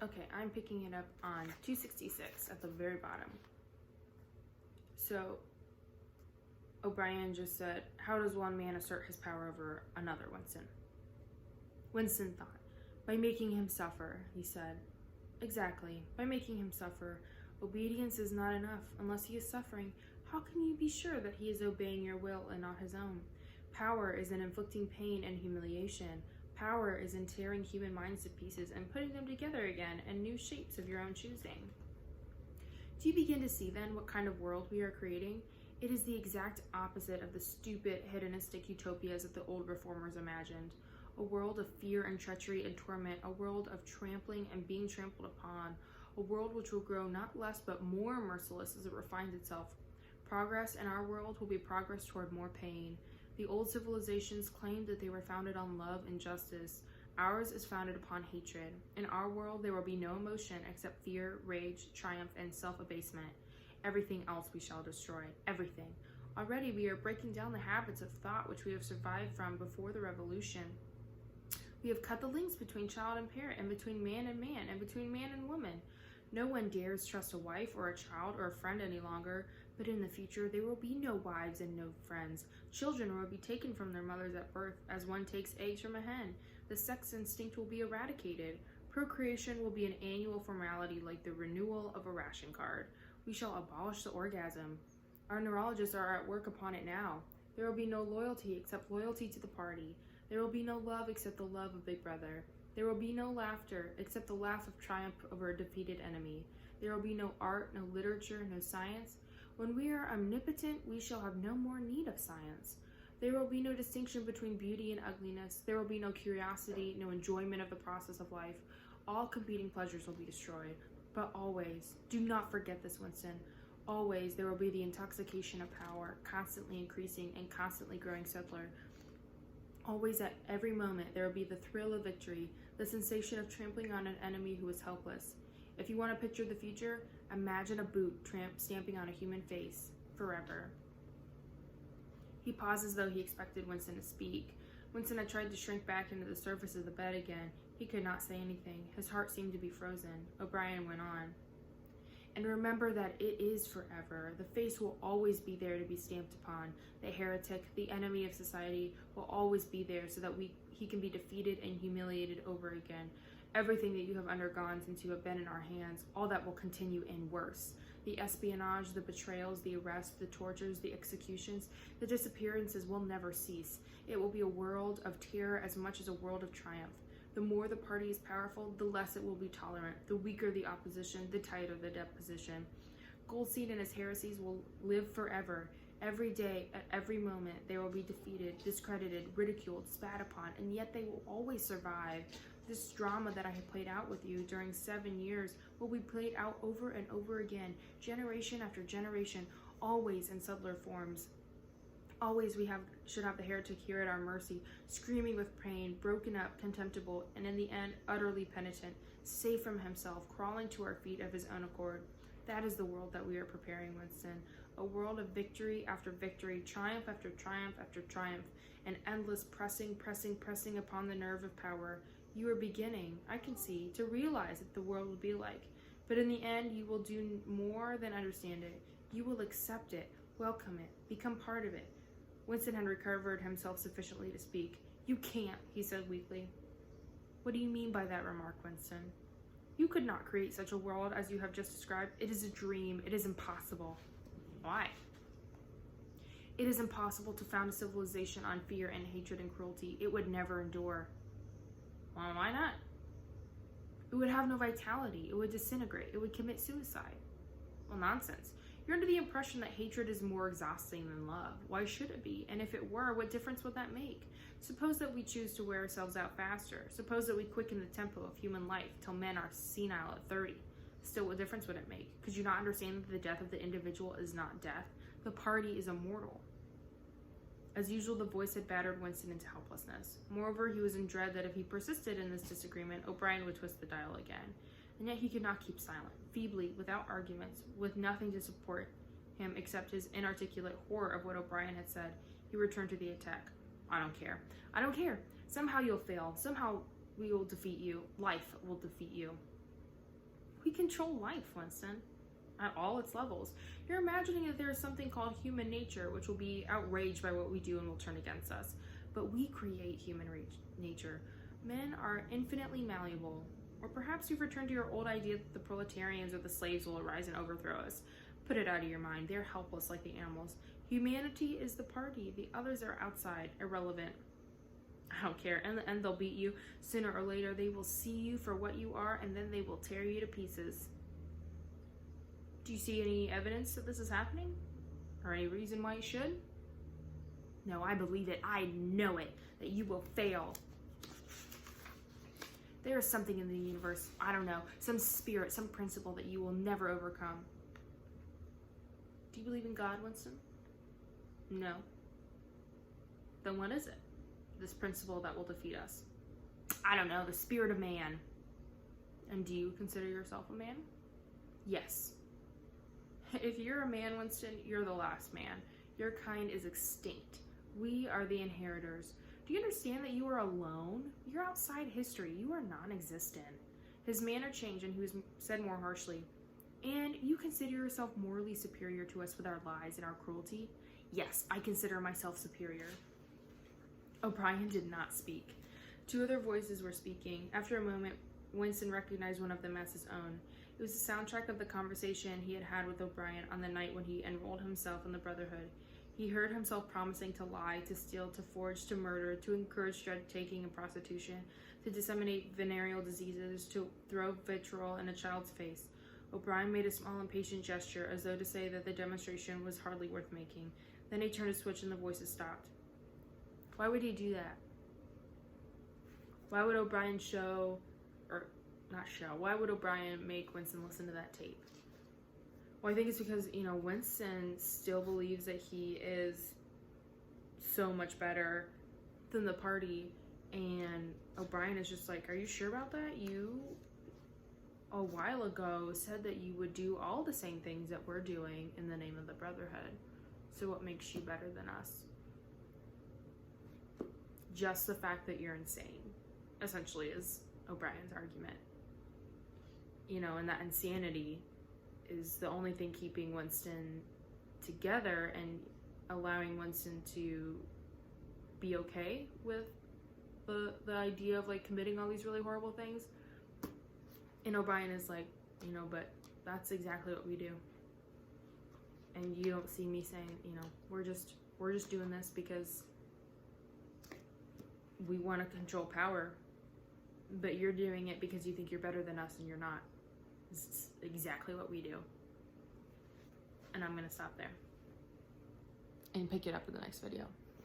Okay, I'm picking it up on 266 at the very bottom. So O'Brien just said, how does one man assert his power over another, Winston? Winston thought. By making him suffer, he said. Exactly, by making him suffer. Obedience is not enough. Unless he is suffering, how can you be sure that he is obeying your will and not his own? Power is in inflicting pain and humiliation. Power is in tearing human minds to pieces and putting them together again in new shapes of your own choosing. Do you begin to see then what kind of world we are creating? It is the exact opposite of the stupid, hedonistic utopias that the old reformers imagined. A world of fear and treachery and torment, a world of trampling and being trampled upon, a world which will grow not less but more merciless as it refines itself. Progress in our world will be progress toward more pain. The old civilizations claimed that they were founded on love and justice. Ours is founded upon hatred. In our world, there will be no emotion except fear, rage, triumph, and self-abasement. Everything else we shall destroy. Everything. Already we are breaking down the habits of thought which we have survived from before the revolution. We have cut the links between child and parent, and between man, and between man and woman. No one dares trust a wife or a child or a friend any longer, but in the future there will be no wives and no friends. Children will be taken from their mothers at birth, as one takes eggs from a hen. The sex instinct will be eradicated. Procreation will be an annual formality like the renewal of a ration card. We shall abolish the orgasm. Our neurologists are at work upon it now. There will be no loyalty except loyalty to the party. There will be no love except the love of Big Brother. There will be no laughter except the laugh of triumph over a defeated enemy. There will be no art, no literature, no science. When we are omnipotent, we shall have no more need of science. There will be no distinction between beauty and ugliness. There will be no curiosity, no enjoyment of the process of life. All competing pleasures will be destroyed. But always, do not forget this, Winston, always there will be the intoxication of power, constantly increasing and constantly growing subtler. Always at every moment there will be the thrill of victory, the sensation of trampling on an enemy who is helpless. If you want to picture the future, imagine a boot stamping on a human face, forever. He paused as though he expected Winston to speak. Winston had tried to shrink back into the surface of the bed again. He could not say anything. His heart seemed to be frozen. O'Brien went on. And remember that it is forever. The face will always be there to be stamped upon. The heretic, the enemy of society, will always be there so that he can be defeated and humiliated over again. Everything that you have undergone since you have been in our hands, all that will continue and worse. The espionage, the betrayals, the arrests, the tortures, the executions, the disappearances will never cease. It will be a world of terror as much as a world of triumph. The more the party is powerful, the less it will be tolerant. The weaker the opposition, the tighter the deposition. Goldstein and his heresies will live forever. Every day, at every moment, they will be defeated, discredited, ridiculed, spat upon, and yet they will always survive. This drama that I have played out with you during 7 years will be played out over and over again, generation after generation, always in subtler forms. Always we should have the heretic here at our mercy, screaming with pain, broken up, contemptible, and in the end, utterly penitent, safe from himself, crawling to our feet of his own accord. That is the world that we are preparing, Winston. A world of victory after victory, triumph after triumph after triumph, an endless pressing upon the nerve of power. You are beginning, I can see, to realize what the world will be like. But in the end, you will do more than understand it. You will accept it, welcome it, become part of it. Winston had recovered himself sufficiently to speak. You can't, he said weakly. What do you mean by that remark, Winston? You could not create such a world as you have just described. It is a dream. It is impossible. Why? It is impossible to found a civilization on fear and hatred and cruelty. It would never endure. Well, why not? It would have no vitality. It would disintegrate. It would commit suicide. Well, nonsense. You're under the impression that hatred is more exhausting than love. Why should it be? And if it were, what difference would that make? Suppose that we choose to wear ourselves out faster. Suppose that we quicken the tempo of human life till men are senile at 30. Still, what difference would it make? Could you not understand that the death of the individual is not death? The party is immortal. As usual, the voice had battered Winston into helplessness. Moreover, he was in dread that if he persisted in this disagreement, O'Brien would twist the dial again. And yet he could not keep silent. Feebly, without arguments, with nothing to support him except his inarticulate horror of what O'Brien had said, he returned to the attack. I don't care. I don't care. Somehow you'll fail. Somehow we will defeat you. Life will defeat you. We control life, Winston, at all its levels. You're imagining that there is something called human nature, which will be outraged by what we do and will turn against us. But we create human nature. Men are infinitely malleable. Or perhaps you've returned to your old idea that the proletarians or the slaves will arise and overthrow us. Put it out of your mind. They're helpless like the animals. Humanity is the party. The others are outside, irrelevant. I don't care. In the end, they'll beat you. Sooner or later, they will see you for what you are, and then they will tear you to pieces. Do you see any evidence that this is happening? Or any reason why you should? No, I believe it. I know it. That you will fail. There is something in the universe, I don't know, some spirit, some principle that you will never overcome. Do you believe in God, Winston? No. Then what is it? This principle that will defeat us? I don't know, the spirit of man. And do you consider yourself a man? Yes. If you're a man, Winston, you're the last man. Your kind is extinct. We are the inheritors. Do you understand that you are alone? You're outside history. You are non-existent. His manner changed and he was said more harshly. And you consider yourself morally superior to us with our lies and our cruelty? Yes, I consider myself superior. O'Brien did not speak. Two other voices were speaking. After a moment, Winston recognized one of them as his own. It was the soundtrack of the conversation he had had with O'Brien on the night when he enrolled himself in the Brotherhood. He heard himself promising to lie, to steal, to forge, to murder, to encourage drug-taking and prostitution, to disseminate venereal diseases, to throw vitriol in a child's face. O'Brien made a small impatient gesture as though to say that the demonstration was hardly worth making. Then he turned a switch and the voices stopped. Why would he do that? Why would O'Brien why would O'Brien make Winston listen to that tape? Well, I think it's because, Winston still believes that he is so much better than the party. And O'Brien is just like, are you sure about that? You, a while ago, said that you would do all the same things that we're doing in the name of the Brotherhood. So what makes you better than us? Just the fact that you're insane, essentially, is O'Brien's argument. And that insanity is the only thing keeping Winston together and allowing Winston to be okay with the idea of committing all these really horrible things. And O'Brien is like, but that's exactly what we do. And you don't see me saying, we're just doing this because we want to control power. But you're doing it because you think you're better than us, and you're not. It's exactly what we do. And I'm going to stop there and pick it up in the next video.